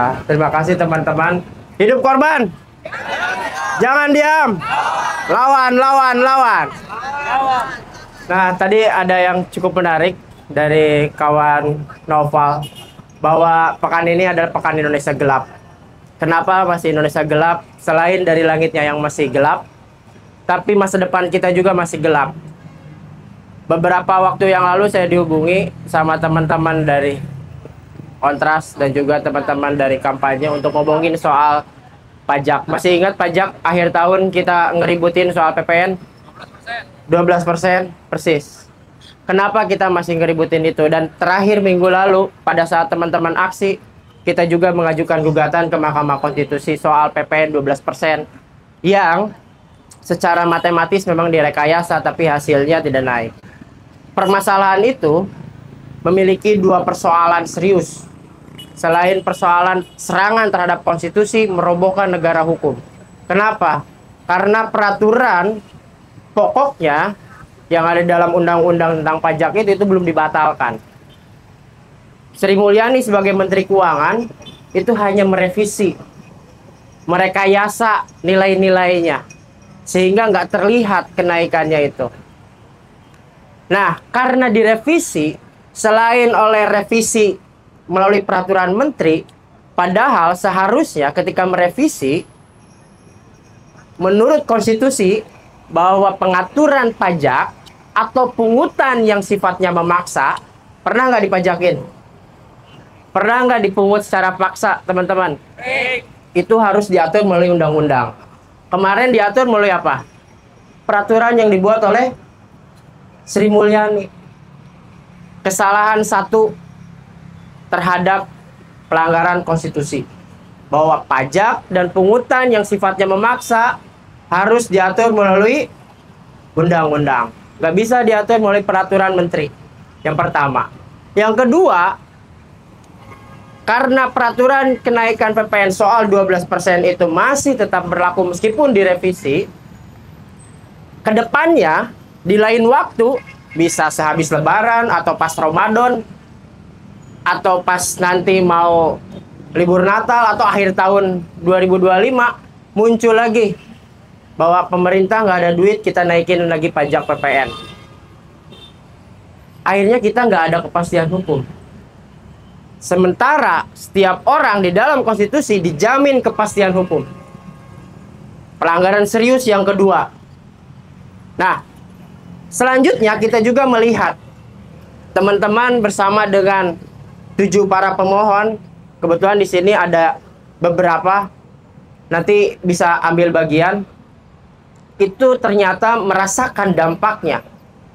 Terima kasih teman-teman. Hidup korban. Jangan diam. Lawan, lawan, lawan. Nah, tadi ada yang cukup menarik dari kawan Noval bahwa pekan ini adalah pekan Indonesia gelap. Kenapa masih Indonesia gelap? Selain dari langitnya yang masih gelap, tapi masa depan kita juga masih gelap. Beberapa waktu yang lalu saya dihubungi sama teman-teman dari Kontras dan juga teman-teman dari kampanye untuk ngomongin soal pajak. Masih ingat pajak akhir tahun kita ngeributin soal PPN? 12% persis. Kenapa kita masih ngeributin itu? Dan terakhir minggu lalu pada saat teman-teman aksi, kita juga mengajukan gugatan ke Mahkamah Konstitusi soal PPN 12% yang secara matematis memang direkayasa tapi hasilnya tidak naik. Permasalahan itu memiliki dua persoalan serius. Selain persoalan serangan terhadap konstitusi, merobohkan negara hukum. Kenapa? Karena peraturan pokoknya yang ada dalam undang-undang tentang pajak itu belum dibatalkan. Sri Mulyani sebagai Menteri Keuangan itu hanya merevisi, merekayasa nilai-nilainya sehingga nggak terlihat kenaikannya itu. Nah, karena direvisi, selain oleh revisi melalui peraturan menteri, padahal seharusnya ketika merevisi, menurut konstitusi, bahwa pengaturan pajak atau pungutan yang sifatnya memaksa, pernah nggak dipajakin? Pernah nggak dipungut secara paksa, teman-teman? Itu harus diatur melalui undang-undang. Kemarin diatur melalui apa? Peraturan yang dibuat oleh Sri Mulyani. Kesalahan satu terhadap pelanggaran konstitusi, bahwa pajak dan pungutan yang sifatnya memaksa harus diatur melalui undang-undang, nggak bisa diatur melalui peraturan menteri. Yang pertama. Yang kedua, karena peraturan kenaikan PPN soal 12% itu masih tetap berlaku meskipun direvisi, kedepannya di lain waktu, bisa sehabis lebaran atau pas Ramadan, atau pas nanti mau libur Natal atau akhir tahun 2025, muncul lagi bahwa pemerintah nggak ada duit, kita naikin lagi pajak PPN. Akhirnya kita nggak ada kepastian hukum. Sementara setiap orang di dalam konstitusi dijamin kepastian hukum. Pelanggaran serius yang kedua. Nah, selanjutnya kita juga melihat teman-teman bersama dengan 7 para pemohon, kebetulan di sini ada beberapa, nanti bisa ambil bagian, itu ternyata merasakan dampaknya.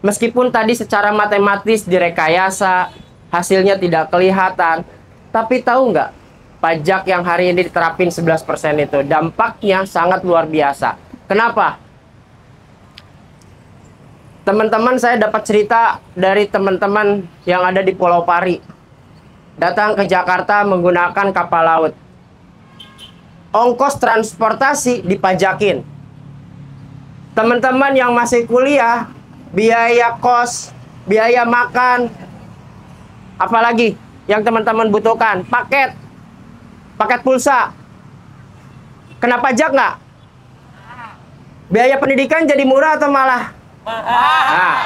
Meskipun tadi secara matematis direkayasa, hasilnya tidak kelihatan, tapi tahu nggak, pajak yang hari ini diterapin 11% itu, dampaknya sangat luar biasa. Kenapa? Teman-teman, saya dapat cerita dari teman-teman yang ada di Pulau Pari. Datang ke Jakarta menggunakan kapal laut. Ongkos transportasi dipajakin. Teman-teman yang masih kuliah, biaya kos, biaya makan, apalagi yang teman-teman butuhkan, paket pulsa, kena pajak nggak? Biaya pendidikan jadi murah atau malah? Nah,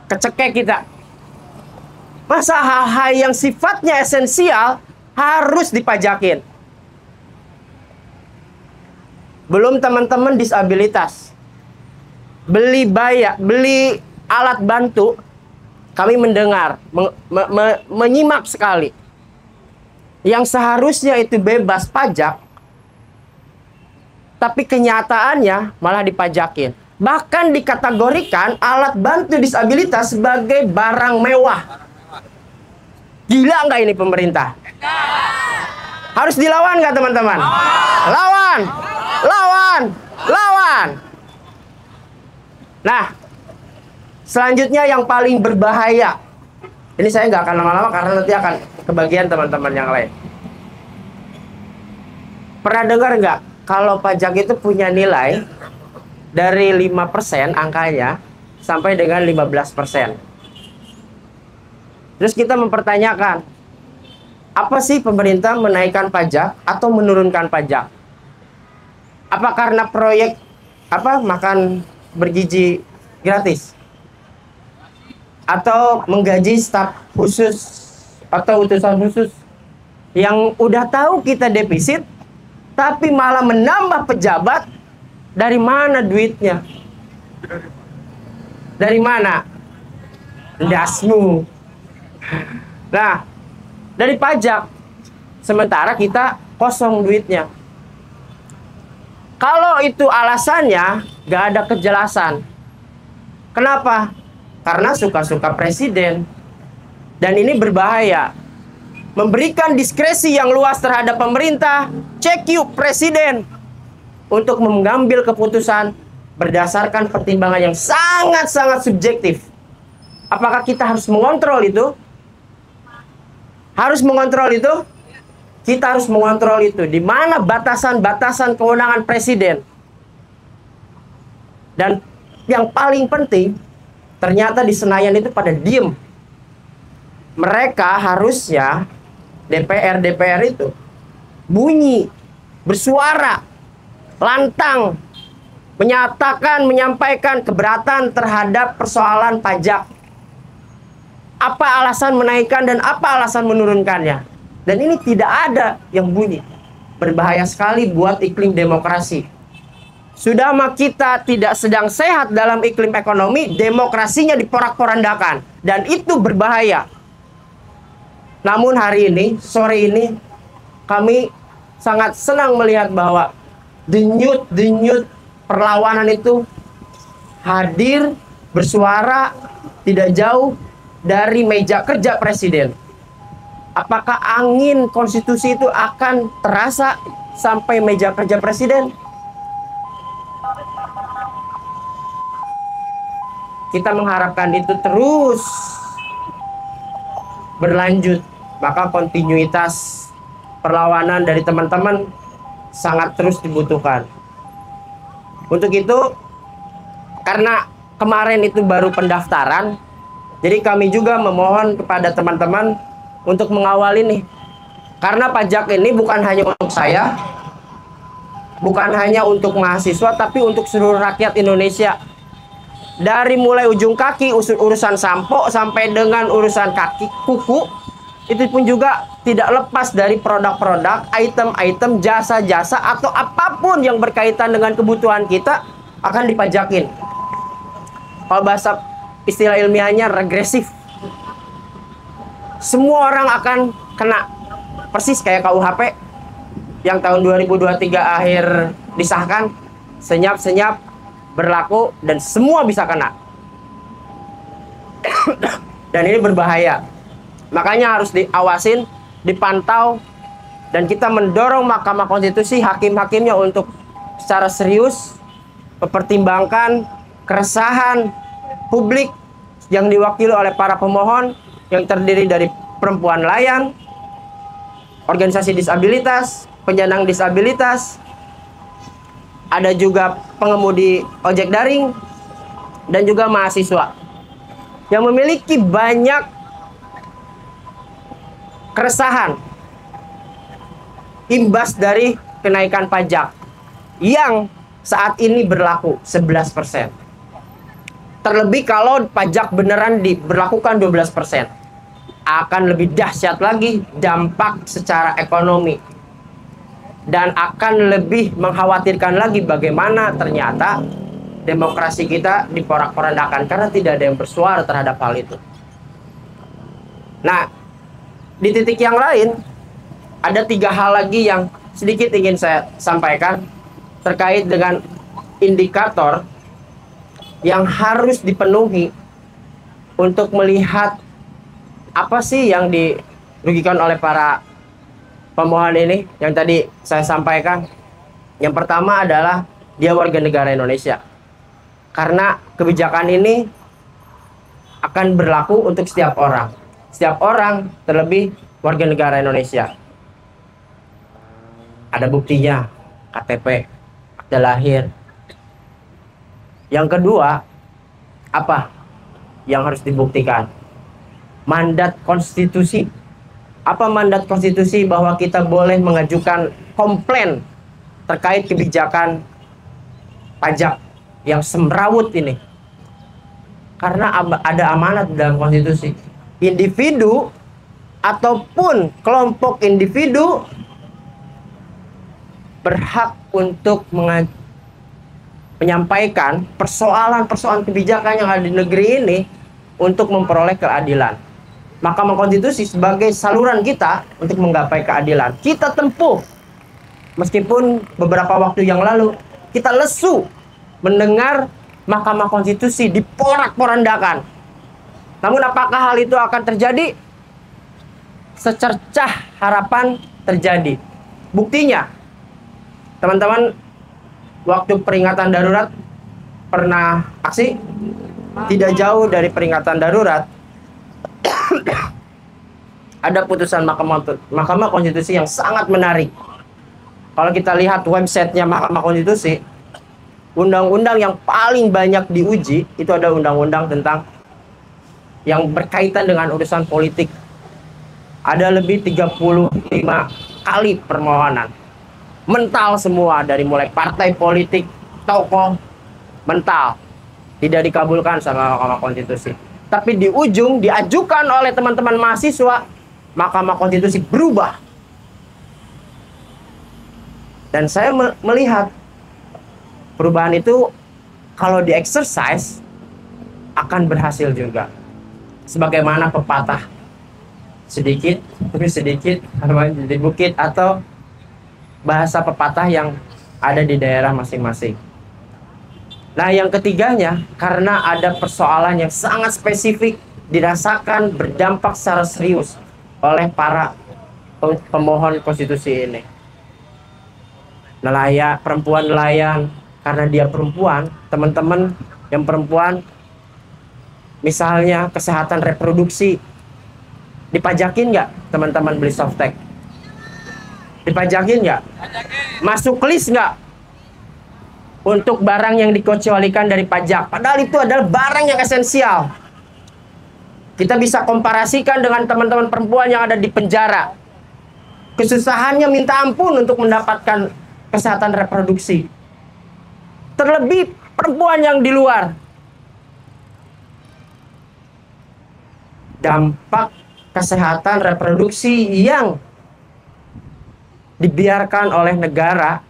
kecekek kita. Masa hal-hal yang sifatnya esensial harus dipajakin? Belum teman-teman disabilitas. Beli alat bantu, kami mendengar, menyimak sekali. Yang seharusnya itu bebas pajak, tapi kenyataannya malah dipajakin. Bahkan dikategorikan alat bantu disabilitas sebagai barang mewah. Gila nggak ini pemerintah? Harus dilawan nggak teman-teman? Lawan! Lawan! Lawan! Nah, selanjutnya yang paling berbahaya. Ini saya nggak akan lama-lama karena nanti akan kebagian teman-teman yang lain. Pernah dengar nggak? Kalau pajak itu punya nilai dari 5% angkanya sampai dengan 15%. Terus kita mempertanyakan, Apa sih pemerintah menaikkan pajak atau menurunkan pajak? Apa karena proyek makan bergizi gratis? Atau menggaji staf khusus atau utusan khusus yang udah tahu kita defisit tapi malah menambah pejabat? Dari mana duitnya? Dari mana? Dasmu. Nah, dari pajak. Sementara kita kosong duitnya. Kalau itu alasannya, gak ada kejelasan. Kenapa? Karena suka-suka presiden. Dan ini berbahaya. Memberikan diskresi yang luas terhadap pemerintah, check you presiden, untuk mengambil keputusan berdasarkan pertimbangan yang sangat-sangat subjektif. Apakah kita harus mengontrol itu? Harus mengontrol itu? Kita harus mengontrol itu. Di mana batasan-batasan kewenangan presiden? Dan yang paling penting, ternyata di Senayan itu pada diem. Mereka harusnya, DPR itu, bunyi, bersuara, lantang, menyampaikan keberatan terhadap persoalan pajak. Apa alasan menaikkan dan apa alasan menurunkannya? Dan ini tidak ada yang bunyi. Berbahaya sekali buat iklim demokrasi. Sudah mah kita tidak sedang sehat dalam iklim ekonomi, demokrasinya diporak-porandakan. Dan itu berbahaya. Namun hari ini, sore ini, kami sangat senang melihat bahwa denyut perlawanan itu hadir, bersuara, tidak jauh dari meja kerja presiden. Apakah angin konstitusi itu akan terasa sampai meja kerja presiden? Kita mengharapkan itu terus berlanjut. Maka kontinuitas perlawanan dari teman-teman sangat terus dibutuhkan. Untuk itu, karena kemarin itu baru pendaftaran, jadi kami juga memohon kepada teman-teman untuk mengawal ini. Karena pajak ini bukan hanya untuk saya, bukan hanya untuk mahasiswa, tapi untuk seluruh rakyat Indonesia. Dari mulai ujung kaki, urusan sampo, sampai dengan urusan kuku, itu pun juga tidak lepas dari produk-produk, item-item, jasa-jasa, atau apapun yang berkaitan dengan kebutuhan kita akan dipajakin. Kalau bahasa istilah ilmiahnya regresif. Semua orang akan kena. Persis kayak KUHP yang tahun 2023 akhir disahkan, senyap-senyap berlaku dan semua bisa kena. Dan ini berbahaya. Makanya harus diawasin, dipantau, dan kita mendorong Mahkamah Konstitusi, hakim-hakimnya untuk secara serius mempertimbangkan keresahan publik yang diwakili oleh para pemohon yang terdiri dari perempuan layan, organisasi disabilitas, penyandang disabilitas, ada juga pengemudi ojek daring, dan juga mahasiswa yang memiliki banyak keresahan imbas dari kenaikan pajak yang saat ini berlaku 11%. Terlebih kalau pajak beneran diberlakukan 12%. Akan lebih dahsyat lagi dampak secara ekonomi. Dan akan lebih mengkhawatirkan lagi bagaimana ternyata demokrasi kita diporak-porandakan karena tidak ada yang bersuara terhadap hal itu. Nah, di titik yang lain, ada 3 hal lagi yang sedikit ingin saya sampaikan terkait dengan indikator yang harus dipenuhi untuk melihat apa sih yang dirugikan oleh para pemohon ini yang tadi saya sampaikan. Yang pertama adalah dia warga negara Indonesia. Karena kebijakan ini akan berlaku untuk setiap orang. Setiap orang, terlebih warga negara Indonesia. Ada buktinya, KTP, akte lahir. Yang kedua, apa yang harus dibuktikan? Mandat konstitusi. Apa mandat konstitusi bahwa kita boleh mengajukan komplain terkait kebijakan pajak yang semrawut ini? Karena ada amanat dalam konstitusi. Individu ataupun kelompok individu berhak untuk menyampaikan persoalan-persoalan kebijakan yang ada di negeri ini untuk memperoleh keadilan. Mahkamah Konstitusi sebagai saluran kita untuk menggapai keadilan. Kita tempuh. Meskipun beberapa waktu yang lalu kita lesu mendengar Mahkamah Konstitusi diporak-porandakan. Namun apakah hal itu akan terjadi? Secercah harapan terjadi. Buktinya, teman-teman, waktu peringatan darurat pernah aksi? Tidak jauh dari peringatan darurat ada putusan Mahkamah Konstitusi yang sangat menarik. Kalau kita lihat websitenya Mahkamah Konstitusi, undang-undang yang paling banyak diuji itu ada undang-undang tentang yang berkaitan dengan urusan politik. Ada lebih 35 kali permohonan. Mental semua, dari mulai partai politik, tokoh, mental. Tidak dikabulkan sama Mahkamah Konstitusi. Tapi di ujung diajukan oleh teman-teman mahasiswa, Mahkamah Konstitusi berubah. Dan saya melihat perubahan itu kalau di-exercise akan berhasil juga. Sebagaimana pepatah, sedikit demi sedikit di bukit, atau bahasa pepatah yang ada di daerah masing-masing. Nah, yang ketiganya, karena ada persoalan yang sangat spesifik dirasakan berdampak secara serius oleh para pemohon konstitusi ini. Perempuan nelayan, karena dia perempuan, teman-teman yang perempuan, misalnya kesehatan reproduksi, dipajakin nggak teman-teman beli softtek? Dipajakin nggak? Masuk list nggak untuk barang yang dikecualikan dari pajak? Padahal itu adalah barang yang esensial. Kita bisa komparasikan dengan teman-teman perempuan yang ada di penjara. Kesusahannya minta ampun untuk mendapatkan kesehatan reproduksi. Terlebih perempuan yang di luar. Dampak kesehatan reproduksi yang dibiarkan oleh negara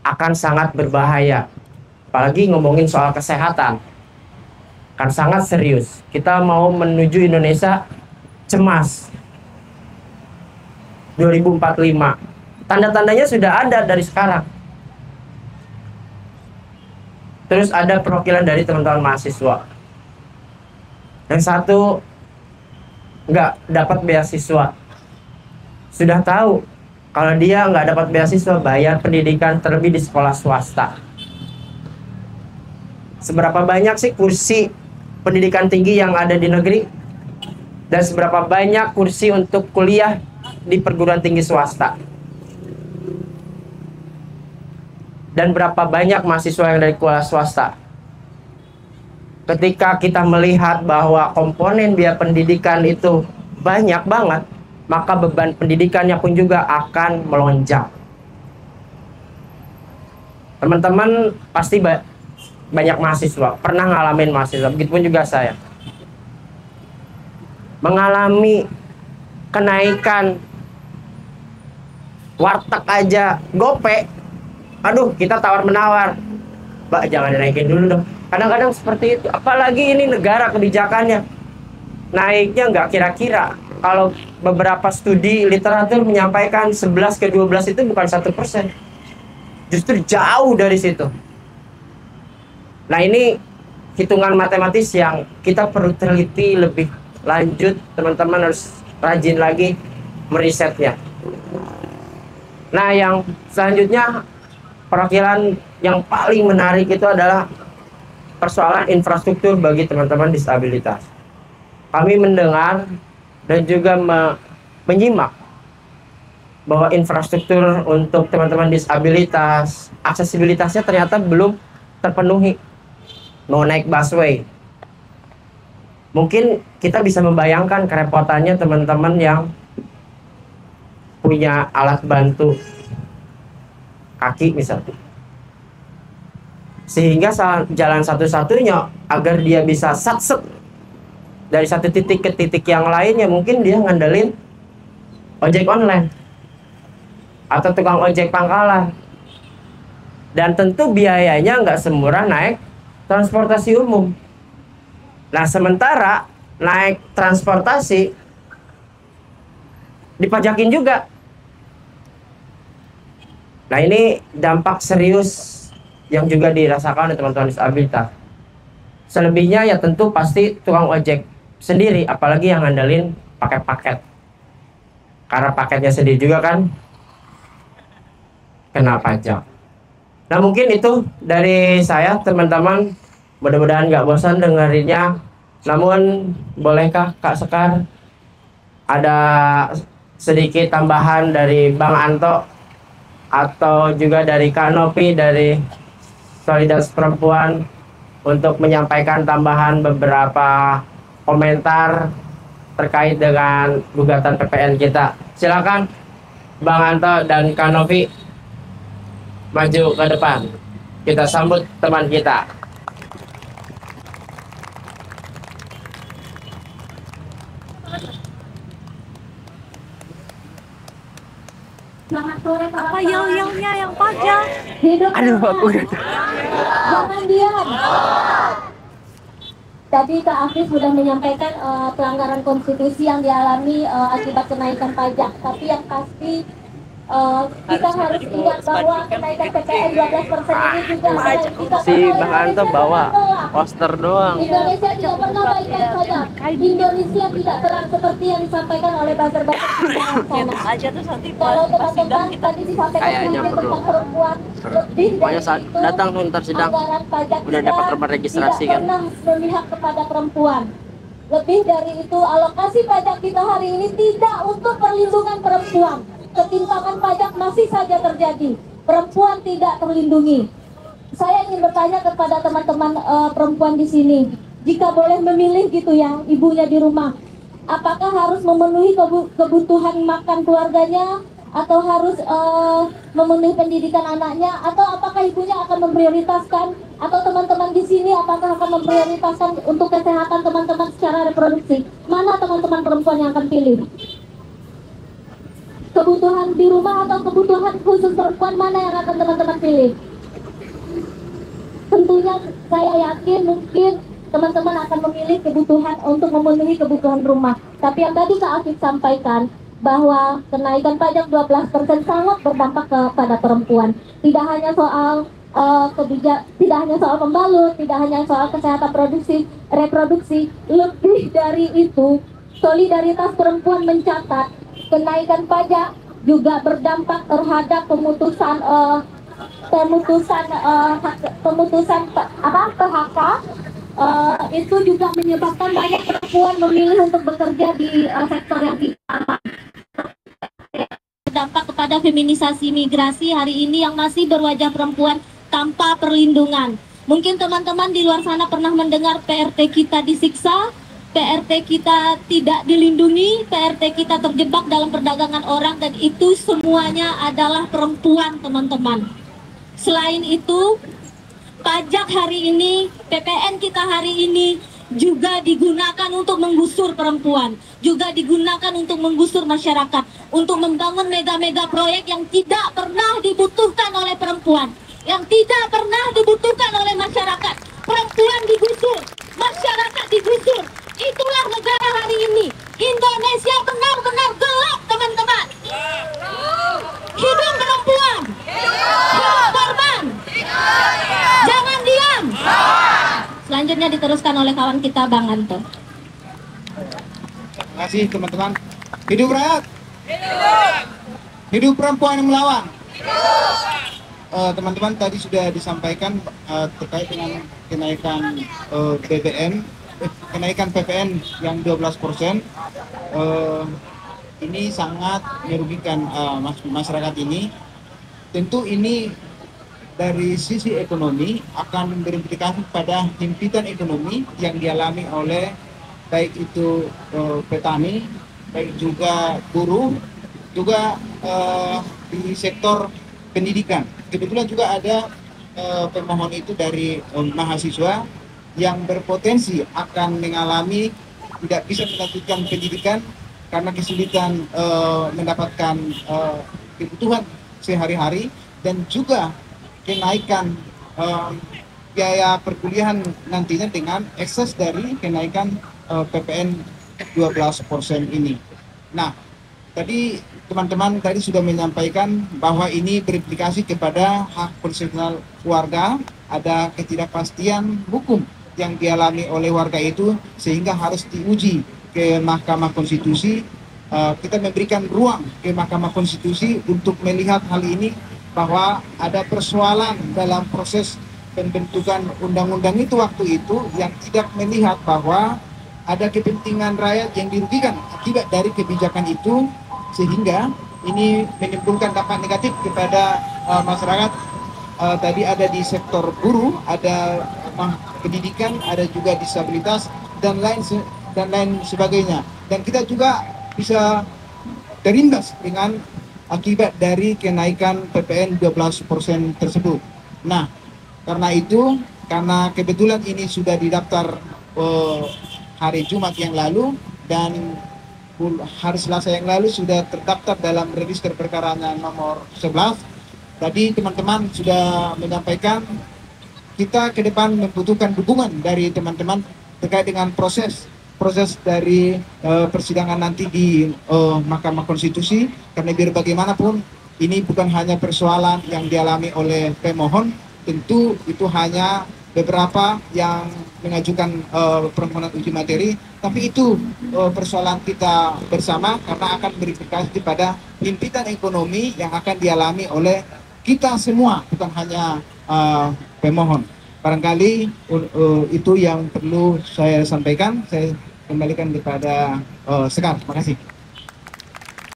akan sangat berbahaya. Apalagi ngomongin soal kesehatan, kan sangat serius. Kita mau menuju Indonesia cemas 2045. Tanda-tandanya sudah ada dari sekarang. Terus ada perwakilan dari teman-teman mahasiswa. Yang satu nggak dapat beasiswa. Sudah tahu kalau dia nggak dapat beasiswa, bayar pendidikan terlebih di sekolah swasta. Seberapa banyak sih kursi pendidikan tinggi yang ada di negeri? Dan seberapa banyak kursi untuk kuliah di perguruan tinggi swasta? Dan berapa banyak mahasiswa yang dari kuliah swasta? Ketika kita melihat bahwa komponen biaya pendidikan itu banyak banget, maka beban pendidikannya pun juga akan melonjak. Teman-teman pasti banyak mahasiswa, pernah ngalamin mahasiswa, begitupun juga saya. Mengalami kenaikan warteg aja, gope. Aduh, kita tawar-menawar. Mbak, jangan dinaikin dulu dong. Kadang-kadang seperti itu. Apalagi ini negara kebijakannya. Naiknya nggak kira-kira. Kalau beberapa studi literatur menyampaikan 11 ke 12 itu bukan 1%. Justru jauh dari situ. Nah, ini hitungan matematis yang kita perlu teliti lebih lanjut. Teman-teman harus rajin lagi merisetnya. Nah, yang selanjutnya, perwakilan yang paling menarik itu adalah persoalan infrastruktur bagi teman-teman disabilitas. Kami mendengar dan juga menyimak bahwa infrastruktur untuk teman-teman disabilitas, aksesibilitasnya ternyata belum terpenuhi. Mau naik busway, Mungkin kita bisa membayangkan kerepotannya teman-teman yang punya alat bantu kaki misalnya. Sehingga jalan satu-satunya agar dia bisa satset dari satu titik ke titik yang lainnya, mungkin dia ngandelin ojek online atau tukang ojek pangkalan. Dan tentu biayanya nggak semurah naik transportasi umum. Nah, sementara naik transportasi dipajakin juga. Nah, ini dampak serius yang juga dirasakan oleh teman-teman disabilitas. Selebihnya ya tentu pasti tukang ojek sendiri, apalagi yang ngandelin paket-paket. Karena paketnya sendiri juga kan kena pajak. Nah, mungkin itu dari saya teman-teman. Mudah-mudahan nggak bosan dengerinnya. Namun bolehkah Kak Sekar ada sedikit tambahan dari Bang Anto atau juga dari Kak Nopi dari Solidaritas Perempuan untuk menyampaikan tambahan beberapa komentar terkait dengan gugatan PPN kita. Silakan Bang Anto dan Kak Nopi maju ke depan. Kita sambut teman kita. Selamat sore Apa yel-yelnya yang pajak? Hidup. Aduh, aku udah. Jangan diam. Tadi Kak Afif sudah menyampaikan pelanggaran konstitusi yang dialami akibat kenaikan pajak. Tapi yang pasti kita harus ingat bahwa kenaikan PPN 12% ini juga Si Bang Anto bawa poster doang. Indonesia tidak pernah baik-baik saja. Indonesia tidak terang seperti yang disampaikan oleh buzzer-buzzer di sana. Aja terus nanti Kalau pas sidang teman-teman kita tadi disampaikan Kayaknya sedikit perlu. tentang perempuan, lebih Pokoknya dari itu, datang tuh ntar sidang. anggaran pajak Udah kita dapat nomor registrasi tidak kan? pernah memihak kepada perempuan. Lebih dari itu, alokasi pajak kita hari ini tidak untuk perlindungan perempuan. Ketimpangan pajak masih saja terjadi. Perempuan tidak terlindungi. Saya ingin bertanya kepada teman-teman perempuan di sini, jika boleh memilih gitu ya, ibunya di rumah, apakah harus memenuhi kebutuhan makan keluarganya, atau harus memenuhi pendidikan anaknya, atau apakah ibunya akan memprioritaskan, atau teman-teman di sini apakah akan memprioritaskan untuk kesehatan teman-teman secara reproduksi? Mana teman-teman perempuan yang akan pilih? Kebutuhan di rumah atau kebutuhan khusus perempuan, mana yang akan teman-teman pilih? Tentunya saya yakin mungkin teman-teman akan memilih kebutuhan untuk memenuhi kebutuhan rumah. Tapi yang tadi Kak Afif sampaikan, bahwa kenaikan pajak 12% sangat berdampak kepada perempuan. Tidak hanya soal tidak hanya soal pembalut, tidak hanya soal kesehatan reproduksi, lebih dari itu, Solidaritas Perempuan mencatat kenaikan pajak juga berdampak terhadap pemutusan PHK. Itu juga menyebabkan banyak perempuan memilih untuk bekerja di sektor yang tidak berdampak kepada feminisasi migrasi hari ini yang masih berwajah perempuan tanpa perlindungan. Mungkin teman-teman di luar sana pernah mendengar PRT kita disiksa, PRT kita tidak dilindungi, PRT kita terjebak dalam perdagangan orang, dan itu semuanya adalah perempuan, teman-teman. Selain itu, pajak hari ini, PPN kita hari ini juga digunakan untuk menggusur perempuan, juga digunakan untuk menggusur masyarakat, untuk membangun mega-mega proyek yang tidak pernah dibutuhkan oleh perempuan, yang tidak pernah dibutuhkan oleh masyarakat. Perempuan digusur, masyarakat digusur. Itulah negara hari ini. Indonesia benar-benar gelap, teman-teman. Hidup perempuan, hidup korban. Jangan diam. Selanjutnya diteruskan oleh kawan kita Bang Anto. Terima kasih teman-teman. Hidup rakyat. Hidup perempuan yang melawan. Teman-teman tadi sudah disampaikan terkait dengan kenaikan kenaikan PPN yang 12%. Ini sangat merugikan masyarakat ini. Tentu ini dari sisi ekonomi akan berimplikasi pada himpitan ekonomi yang dialami oleh baik itu petani, baik juga buruh, juga di sektor pendidikan. Kebetulan juga ada pemohon itu dari mahasiswa yang berpotensi akan mengalami tidak bisa melanjutkan pendidikan karena kesulitan mendapatkan kebutuhan sehari-hari dan juga kenaikan biaya perkuliahan nantinya dengan ekses dari kenaikan PPN 12% ini. Nah, tadi teman-teman tadi sudah menyampaikan bahwa ini berimplikasi kepada hak konstitusional warga, ada ketidakpastian hukum yang dialami oleh warga itu sehingga harus diuji ke Mahkamah Konstitusi. Kita memberikan ruang ke Mahkamah Konstitusi untuk melihat hal ini bahwa ada persoalan dalam proses pembentukan undang-undang itu waktu itu yang tidak melihat bahwa ada kepentingan rakyat yang dirugikan akibat dari kebijakan itu, sehingga ini menimbulkan dampak negatif kepada masyarakat. Tadi ada di sektor buruh, ada pendidikan, ada juga disabilitas dan lain sebagainya. Dan kita juga bisa terimbas dengan akibat dari kenaikan PPN 12% tersebut. Nah, karena itu, karena kebetulan ini sudah didaftar hari Jumat yang lalu dan hari Selasa yang lalu sudah terdaftar dalam register perkara nomor 11. Tadi teman-teman sudah menyampaikan kita ke depan membutuhkan dukungan dari teman-teman terkait dengan proses dari persidangan nanti di Mahkamah Konstitusi, karena biar bagaimanapun ini bukan hanya persoalan yang dialami oleh pemohon, tentu itu hanya beberapa yang mengajukan permohonan uji materi, tapi itu persoalan kita bersama karena akan berimplikasi pada himpitan ekonomi yang akan dialami oleh kita semua, bukan hanya pemohon. Barangkali itu yang perlu saya sampaikan. Saya kembalikan kepada Sekar. Terima kasih.